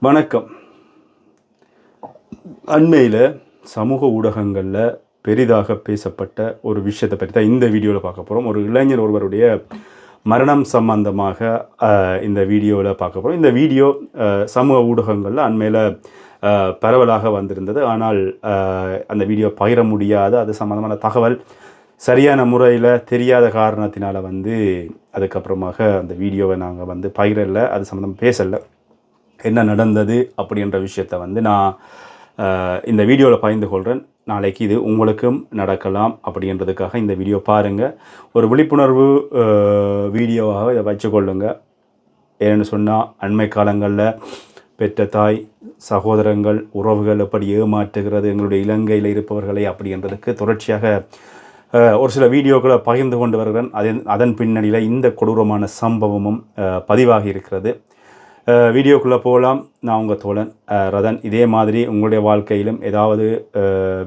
வணக்கம். அண்மையில் சமூக ஊடகங்களில் பெரிதாக பேசப்பட்ட ஒரு விஷயத்தை பற்றி தான் இந்த வீடியோவில் பார்க்க போகிறோம். ஒரு இளைஞர் ஒருவருடைய மரணம் சம்பந்தமாக இந்த வீடியோவில் பார்க்க போகிறோம். இந்த வீடியோ சமூக ஊடகங்களில் அண்மையில் பரவலாக வந்திருந்தது. ஆனால் அந்த வீடியோ பகிர முடியாத அது சம்பந்தமான தகவல் சரியான முறையில் தெரியாத காரணத்தினால் அதுக்கப்புறமாக அந்த வீடியோவை நாங்கள் பகிரலை, அது சம்மந்தமாக பேசலை. என்ன நடந்தது அப்படின்ற விஷயத்தை நான் இந்த வீடியோவில் பகிர்ந்து கொள்கிறேன். நாளைக்கு இது உங்களுக்கும் நடக்கலாம் அப்படின்றதுக்காக இந்த வீடியோ பாருங்கள். ஒரு விழிப்புணர்வு வீடியோவாக இதை வச்சுக்கொள்ளுங்க. ஏன்னு சொன்னால் அண்மை காலங்களில் பெற்ற தாய் சகோதரங்கள் உறவுகள் எப்படி ஏமாற்றுகிறது எங்களுடைய இலங்கையில் இருப்பவர்களை அப்படின்றதுக்கு தொடர்ச்சியாக ஒரு சில வீடியோக்களை பகிர்ந்து கொண்டு வருகிறேன். அதன் பின்னணியில் இந்த கொடூரமான சம்பவமும் பதிவாகி இருக்கிறது. வீடியோக்குள்ளே போகலாம். நான் உங்கள் தோழன் ரதன். இதே மாதிரி உங்களுடைய வாழ்க்கையிலும் ஏதாவது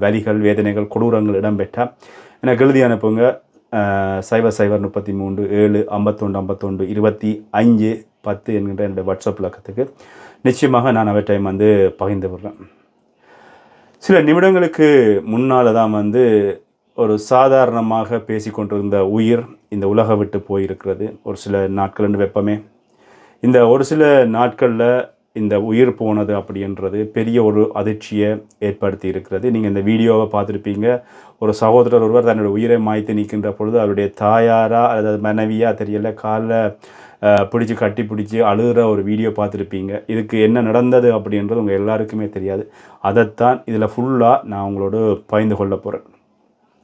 வலிகள், வேதனைகள், கொடூரங்கள் இடம்பெற்றால் எனக்கு எழுதி அனுப்புங்க. 0033 751 51 25 என்கின்ற என்னுடைய வாட்ஸ்அப் இலக்கத்துக்கு நிச்சயமாக நான் அவற்றையும் பகிர்ந்து விடுறேன். சில நிமிடங்களுக்கு முன்னால் தான் ஒரு சாதாரணமாக பேசி கொண்டிருந்த உயிர் இந்த உலக விட்டு போயிருக்கிறது. ஒரு சில நாட்கள் வெப்பமே இந்த ஒரு சில நாட்களில் இந்த உயிர் போனது அப்படின்றது பெரிய ஒரு அதிர்ச்சியை ஏற்படுத்தி இருக்கிறது. நீங்கள் இந்த வீடியோவை பார்த்துருப்பீங்க. ஒரு சகோதரர் ஒருவர் தன்னுடைய உயிரை மாய்த்து நிற்கின்ற பொழுது அவருடைய தாயாரா அல்லது மனைவியா தெரியல, காலில் பிடிச்சி கட்டி பிடிச்சி அழுகிற ஒரு வீடியோ பார்த்துருப்பீங்க. இதுக்கு என்ன நடந்தது அப்படின்றது உங்கள் எல்லாருக்குமே தெரியாது. அதைத்தான் இதில் ஃபுல்லாக நான் உங்களோட பகிர்ந்து கொள்ள போகிறேன்.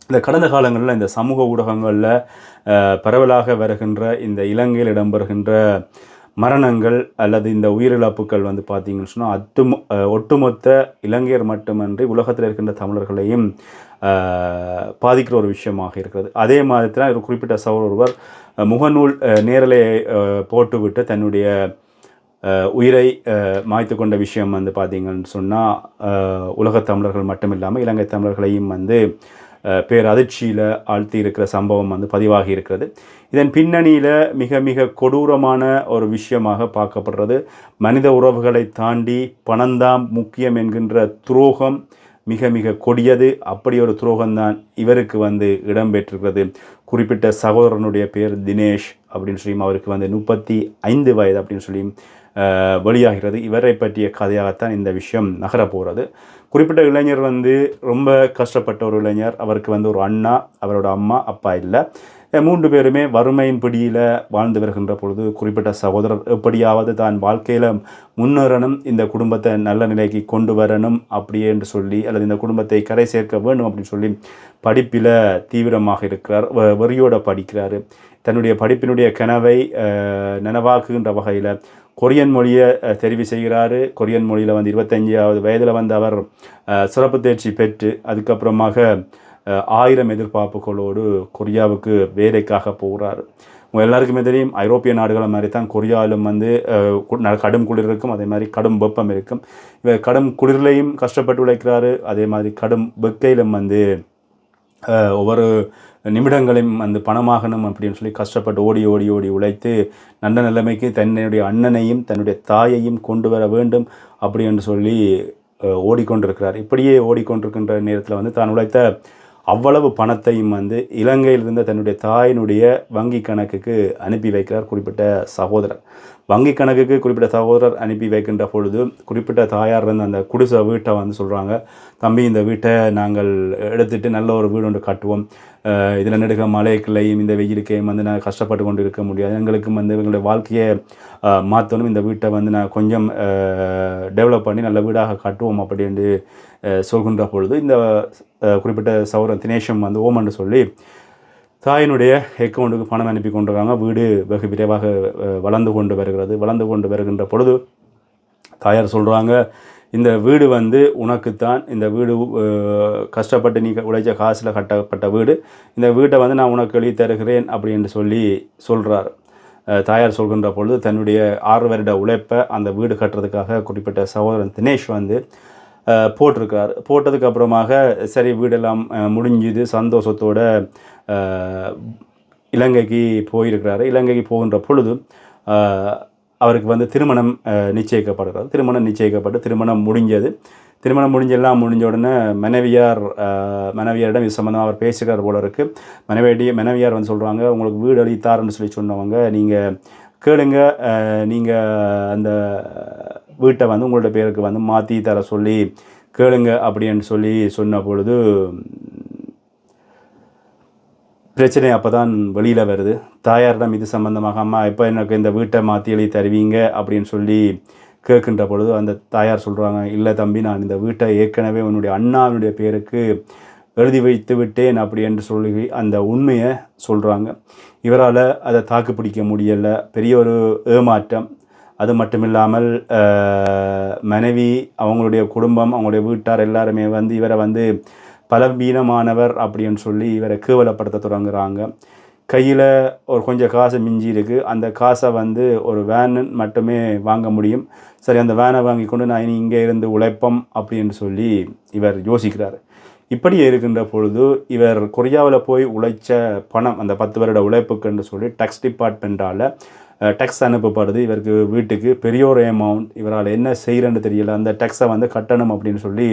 இந்த கடந்த காலங்களில் இந்த சமூக ஊடகங்களில் பரவலாக வருகின்ற இந்த இலங்கையில் இடம்பெறுகின்ற மரணங்கள் அல்லது இந்த உயிரிழப்புகள் பார்த்திங்கன்னு சொன்னால் ஒட்டுமொத்த இலங்கையர் மட்டுமன்றி உலகத்தில் இருக்கின்ற தமிழர்களையும் பாதிக்கிற ஒரு விஷயமாக இருக்கிறது. அதே மாதிரி தான் ஒரு குறிப்பிட்ட சகோதரர் ஒருவர் முகநூல் நேரலை போட்டுவிட்டு தன்னுடைய உயிரை மாய்த்து கொண்ட விஷயம் பார்த்திங்கன்னு சொன்னால் உலகத் தமிழர்கள் மட்டும் இல்லாமல் இலங்கை தமிழர்களையும் பேரதிர்ச்சியில் ஆழ்த்தி இருக்கிற சம்பவம் பதிவாகி இருக்கிறது. இதன் பின்னணியில் மிக மிக கொடூரமான ஒரு விஷயமாக பார்க்கப்படுறது மனித உறவுகளை தாண்டி பணம்தான் முக்கியம் என்கின்ற துரோகம் மிக மிக கொடியது. அப்படி ஒரு துரோகம்தான் இவருக்கு இடம்பெற்றிருக்கிறது. குறிப்பிட்ட சகோதரனுடைய பேர் தினேஷ் அப்படின்னு சொல்லி அவருக்கு 35 வயது அப்படின்னு சொல்லி வெளியாகிறது. இவரை பற்றிய கதையாகத்தான் இந்த விஷயம் நகரப்போகிறது. குறிப்பிட்ட இளைஞர் ரொம்ப கஷ்டப்பட்ட ஒரு இளைஞர். அவருக்கு ஒரு அண்ணா, அவரோட அம்மா, அப்பா இல்லை. 3 பேருமே வறுமையின் பிடியில் வாழ்ந்து வருகின்ற பொழுது குறிப்பிட்ட சகோதரர் எப்படியாவது தான் வாழ்க்கையில் முன்னேறணும், இந்த குடும்பத்தை நல்ல நிலைக்கு கொண்டு வரணும் அப்படியே என்று சொல்லி அல்லது இந்த குடும்பத்தை கரை சேர்க்க வேண்டும் அப்படின்னு சொல்லி படிப்பில் தீவிரமாக இருக்கிறார். வெறியோடு படிக்கிறார். தன்னுடைய படிப்பினுடைய கனவை நனவாக்குகின்ற வகையில் கொரியன் மொழியை தெரிவு செய்கிறார். கொரியன் மொழியில் 25வது வயதில் அவர் சிறப்பு தேர்ச்சி பெற்று அதுக்கப்புறமாக 1000 எதிர்பார்ப்புகளோடு கொரியாவுக்கு வேலைக்காக போகிறார். உங்கள் எல்லாருக்குமே தெரியும், ஐரோப்பிய நாடுகளை மாதிரி தான் கொரியாவிலும் கடும் குளிர் இருக்கும், அதே மாதிரி கடும் வெப்பம் இருக்கும். இவர் கடும் குளிர்லையும் கஷ்டப்பட்டு உழைக்கிறாரு. அதே மாதிரி கடும் வெக்கையிலும் ஒவ்வொரு நிமிடங்களையும் பணமாகணும் அப்படின்னு சொல்லி கஷ்டப்பட்டு ஓடி ஓடி ஓடி உழைத்து நல்ல நிலைமைக்கு தன்னுடைய அண்ணனையும் தன்னுடைய தாயையும் கொண்டு வர வேண்டும் அப்படி என்று சொல்லி ஓடிக்கொண்டிருக்கிறார். இப்படியே ஓடிக்கொண்டிருக்கின்ற நேரத்தில் தான் உழைத்த அவ்வளவு பணத்தையும் இலங்கையில் இருந்த தன்னுடைய தாயினுடைய வங்கி கணக்குக்கு அனுப்பி வைக்கிறார் குறிப்பிட்ட சகோதரர். வங்கி கணக்குக்கு குறிப்பிட்ட சகோதரர் அனுப்பி வைக்கின்ற பொழுது குறிப்பிட்ட தாயார் அந்த குடிசை வீட்டை சொல்கிறாங்க, தம்பி இந்த வீட்டை நாங்கள் எடுத்துகிட்டு நல்ல ஒரு வீடு ஒன்று கட்டுவோம். இதில் நெடுக மழைக்குள்ளையும் இந்த வெயிலுக்கையும் நாங்கள் கஷ்டப்பட்டு கொண்டு இருக்க முடியாது. எங்களுக்கும் எங்களுடைய வாழ்க்கையை மாற்றணும். இந்த வீட்டை நான் கொஞ்சம் டெவலப் பண்ணி நல்ல வீடாக கட்டுவோம் அப்படின்னு சொல்கின்ற பொழுது இந்த குறிப்பிட்ட சகோதரன் தினேஷம் ஓமன்னு சொல்லி தாயினுடைய அக்கௌண்ட்டுக்கு பணம் அனுப்பி கொண்டிருக்காங்க. வீடு வெகு விரைவாக வளர்ந்து கொண்டு வருகிறது. வளர்ந்து கொண்டு வருகின்ற பொழுது தாயார் சொல்கிறாங்க, இந்த வீடு உனக்குத்தான், இந்த வீடு கஷ்டப்பட்டு நீ உழைச்ச காசில் கட்டப்பட்ட வீடு, இந்த வீட்டை நான் உனக்கு எழுதி தருகிறேன் அப்படின்னு சொல்லி சொல்கிறார். தாயார் சொல்கின்ற பொழுது தன்னுடைய 6 வருட உழைப்பை அந்த வீடு கட்டுறதுக்காக குறிப்பிட்ட சகோதரன் தினேஷ் போட்டிருக்கார். போட்டதுக்கு அப்புறமாக சரி வீடெல்லாம் முடிஞ்சுது, சந்தோஷத்தோட இலங்கைக்கு போயிருக்கிறாரு. இலங்கைக்கு போகின்ற பொழுது அவருக்கு வந்து திருமணம் நிச்சயிக்கப்படுகிறது. திருமணம் நிச்சயிக்கப்பட்டு திருமணம் முடிஞ்சது. திருமணம் முடிஞ்செல்லாம் முடிஞ்ச உடனே மனைவியாரிடம் இது சம்மந்தமாக அவர் பேசுகிறார் போல இருக்குது. மனைவியார் வந்து சொல்கிறாங்க, உங்களுக்கு வீடு அளித்தார்னு சொல்லி சொன்னவங்க நீங்கள் கேளுங்க, நீங்கள் அந்த வீட்டை வந்து உங்களோட பேருக்கு வந்து மாற்றி தர சொல்லி கேளுங்க அப்படின்னு சொல்லி சொன்ன பொழுது பிரச்சனை அப்போ தான் வெளியில் வருது. தாயாரிடம் இது சம்மந்தமாக அம்மா எப்போ எனக்கு இந்த வீட்டை மாற்றி எழுதி தருவீங்க அப்படின்னு சொல்லி கேட்கின்ற பொழுது அந்த தாயார் சொல்கிறாங்க, இல்லை தம்பி, நான் இந்த வீட்டை ஏற்கனவே உன்னுடைய அண்ணாவினுடைய பேருக்கு எழுதி வைத்து விட்டேன் அப்படி என்று சொல்லி அந்த உண்மையை சொல்கிறாங்க. இவரால் அதை தாக்கு பிடிக்க முடியலை. பெரிய ஒரு ஏமாற்றம். அது மட்டும் இல்லாமல் மனைவி, அவங்களுடைய குடும்பம், அவங்களுடைய வீட்டார் எல்லாருமே வந்து இவரை வந்து பலவீனமானவர் அப்படின்னு சொல்லி இவரை கேவலப்படுத்த தொடங்குறாங்க. கையில் ஒரு கொஞ்சம் காசு மிஞ்சி இருக்குது. அந்த காசை வந்து ஒரு வேன் மட்டுமே வாங்க முடியும். சரி, அந்த வேனை வாங்கி கொண்டு நான் இனி இங்கே இருந்து உழைப்போம் அப்படின்னு சொல்லி இவர் யோசிக்கிறார். இப்படியே இருக்கின்ற பொழுது இவர் கொரியாவில் போய் உழைச்ச பணம், அந்த 10 வருட உழைப்புக்குன்னு சொல்லி டேக்ஸ் டிபார்ட்மெண்ட்டால் டேக்ஸ் அனுப்பப்படுது இவருக்கு வீட்டுக்கு. பெரிய ஒரு அமௌண்ட். இவரால் என்ன செய்கிறேன்னு தெரியல. அந்த டேக்ஸை வந்து கட்டணும் அப்படின்னு சொல்லி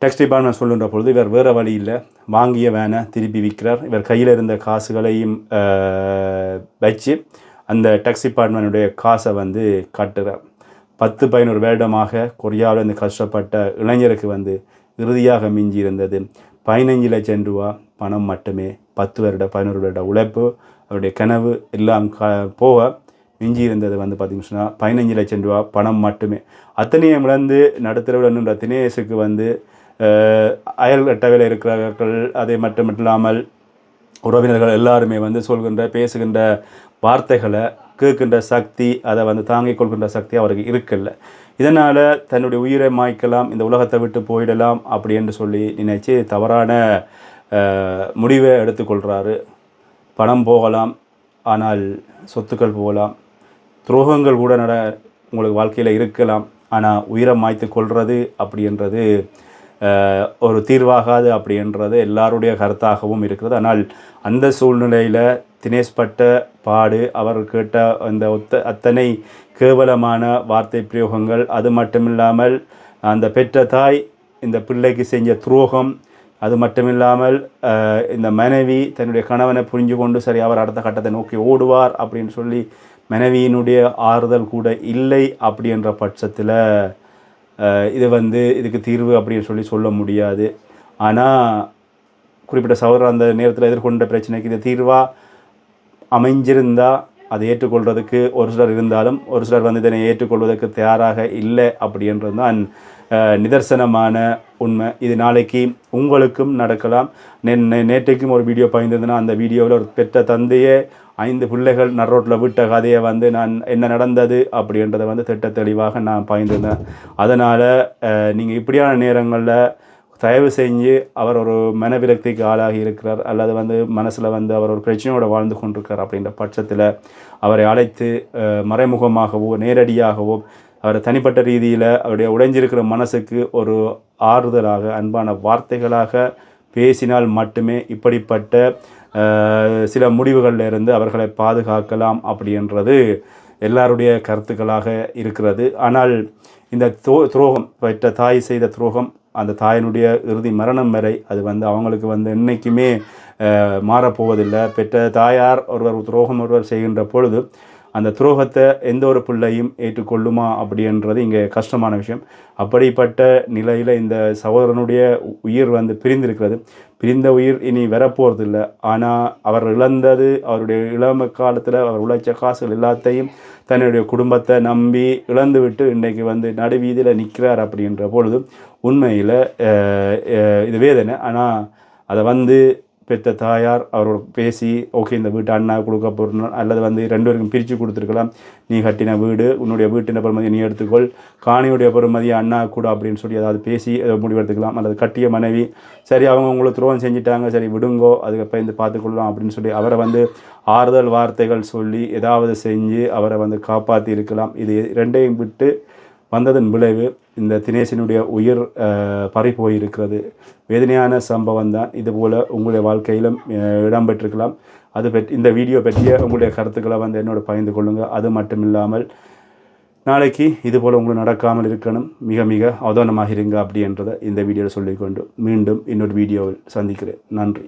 டேக்ஸ் டிபார்ட்மெண்ட் சொல்லுன்ற பொழுது இவர் வேறு வழி இல்லை, வாங்கிய வேனை திருப்பி விற்கிறார். இவர் கையில் இருந்த காசுகளையும் வச்சு அந்த டேக்ஸ் டிபார்ட்மெண்ட்டுடைய காசை வந்து கட்டுறார். 10-11 வருடமாக கொரியாவில் இருந்து கஷ்டப்பட்ட இளைஞருக்கு வந்து இறுதியாக மிஞ்சி இருந்தது 15 லட்சம் ரூபா பணம் மட்டுமே. 11 வருட உழைப்பு, அவருடைய கனவு எல்லாம் போக மிஞ்சி இருந்தது வந்து பார்த்திங்கன்னு சொன்னால் 15 லட்சம் ரூபா பணம் மட்டுமே. அத்தனையும் இழந்து நடுத்தரவில் நின்ற தினேஷுக்கு வந்து அயல் அட்டவையில் இருக்கிறவர்கள், அதை மட்டும் இல்லாமல் உறவினர்கள் எல்லாருமே வந்து பேசுகின்ற வார்த்தைகளை கேட்கின்ற சக்தி, அதை வந்து தாங்கிக் கொள்கின்ற சக்தி அவருக்கு இருக்கல. இதனால் தன்னுடைய உயிரை மாய்க்கலாம், இந்த உலகத்தை விட்டு போயிடலாம் அப்படி என்று சொல்லி நினைச்சு தவறான முடிவை எடுத்துக்கொள்கிறாரு. பணம் போகலாம், ஆனால் சொத்துக்கள் போகலாம், துரோகங்கள் கூட உங்களுக்கு வாழ்க்கையில் இருக்கலாம். ஆனால் உயிரை மாய்த்து கொள்வது அப்படின்றது ஒரு தீர்வாகாது அப்படின்றது எல்லாருடைய கருத்தாகவும் இருக்கிறது. ஆனால் அந்த சூழ்நிலையில் தினேஷ் பட்ட பாடு, அவர் கேட்ட அந்த அத்தனை கேவலமான வார்த்தை பிரயோகங்கள், அது மட்டுமில்லாமல் அந்த பெற்ற தாய் இந்த பிள்ளைக்கு செஞ்ச துரோகம், அது மட்டுமில்லாமல் இந்த மனைவி தன்னுடைய கணவனை புரிஞ்சு கொண்டு சரி அவர் அடுத்த கட்டத்தை நோக்கி ஓடுவார் அப்படின்னு சொல்லி மனைவியினுடைய ஆறுதல் கூட இல்லை. அப்படின்ற பட்சத்தில் இது வந்து இதுக்கு தீர்வு அப்படின்னு சொல்ல முடியாது. ஆனால் குறிப்பிட்ட சகோதரர் அந்த நேரத்தில் எதிர்கொண்ட பிரச்சனைக்கு இது தீர்வாக அமைஞ்சிருந்தால் அதை ஏற்றுக்கொள்வதற்கு ஒரு சிலர் இருந்தாலும் ஒரு சிலர் வந்து இதனை ஏற்றுக்கொள்வதற்கு தயாராக இல்லை அப்படின்றது தான் நிதர்சனமான உண்மை. இது நாளைக்கு உங்களுக்கும் நடக்கலாம். நேற்றைக்கும் ஒரு வீடியோ பகிர்ந்திருந்தேன்னா அந்த வீடியோவில் ஒரு பெற்ற தந்தையே 5 பிள்ளைகள் நடுரோட்டில் விட்ட கதையை வந்து நான் என்ன நடந்தது அப்படின்றத வந்து திட்ட தெளிவாக நான் பகிர்ந்திருந்தேன். அதனால் நீங்கள் இப்படியான நேரங்களில் தயவு செஞ்சு அவர் ஒரு மனவிரக்திக்கு ஆளாகி இருக்கிறார் அல்லது வந்து மனசில் வந்து அவர் ஒரு பிரச்சனையோடு வாழ்ந்து கொண்டிருக்கார் அப்படின்ற பட்சத்தில் அவரை அழைத்து மறைமுகமாகவோ நேரடியாகவோ அவர் தனிப்பட்ட ரீதியில் அவருடைய உடைஞ்சிருக்கிற மனசுக்கு ஒரு ஆறுதலாக அன்பான வார்த்தைகளாக பேசினால் மட்டுமே இப்படிப்பட்ட சில முடிவுகளில் இருந்து அவர்களை பாதுகாக்கலாம் அப்படின்றது எல்லாருடைய கருத்துக்களாக இருக்கிறது. ஆனால் இந்த துரோகம், பெற்ற தாய் செய்த துரோகம், அந்த தாயினுடைய இறுதி மரணம் வரை அது வந்து அவங்களுக்கு வந்து என்றைக்குமே மாறப்போவதில்லை. பெற்ற தாயார் ஒருவர் செய்கின்ற பொழுது அந்த துரோகத்தை எந்த ஒரு பிள்ளையும் ஏற்றுக்கொள்ளுமா அப்படின்றது இங்கே கஷ்டமான விஷயம். அப்படிப்பட்ட நிலையில் இந்த சகோதரனுடைய உயிர் வந்து பிரிந்திருக்கிறது. பிரிந்த உயிர் இனி வரப்போகிறதில்லை. ஆனால் அவர் இழந்தது அவருடைய இளம காலத்தில் அவர் உழைச்ச காசுகள் எல்லாத்தையும் தன்னுடைய குடும்பத்தை நம்பி இழந்து விட்டு இன்றைக்கு வந்து நடுவீதியில் நிற்கிறார் அப்படின்ற பொழுது உண்மையில் இது வேதனை. ஆனால் அதை வந்து பெற்ற தாயார் அவரோட பேசி ஓகே இந்த வீட்டை அண்ணா கொடுக்க போகிறோம் அல்லது வந்து 2 பேருக்கும் பிரித்து கொடுத்துருக்கலாம். நீ கட்டின வீடு, உன்னுடைய வீட்டின பெருமதியை நீ எடுத்துக்கொள், காணியுடைய பெருமதியை அண்ணா கூட அப்படின்னு சொல்லி அதாவது பேசி முடிவெடுத்துக்கலாம். அல்லது கட்டிய மனைவி சரி அவங்க உங்களுக்கு துரோகம் செஞ்சிட்டாங்க, சரி விடுங்கோ, அதுக்கப்புறம் இந்த பார்த்துக்கொள்ளலாம் அப்படின்னு சொல்லி அவரை வந்து ஆறுதல் வார்த்தைகள் சொல்லி ஏதாவது செஞ்சு அவரை வந்து காப்பாற்றி இருக்கலாம். இது 2ஐயும் விட்டு வந்ததன் விளைவு இந்த தினேஷனுடைய உயிர் பறி போயிருக்கிறது. வேதனையான சம்பவம் தான். இதுபோல் உங்களுடைய வாழ்க்கையிலும் இடம்பெற்றிருக்கலாம். அது பற்றி இந்த வீடியோ பற்றிய உங்களுடைய கருத்துக்களை வந்து என்னோட பகிர்ந்து கொள்ளுங்கள். அது மட்டும் இல்லாமல் நாளைக்கு இதுபோல் உங்களுக்கு நடக்காமல் இருக்கணும், மிக மிக அவதானமாக இருங்க அப்படின்றத இந்த வீடியோவில் சொல்லிக்கொண்டு மீண்டும் இன்னொரு வீடியோவில் சந்திக்கிறேன். நன்றி.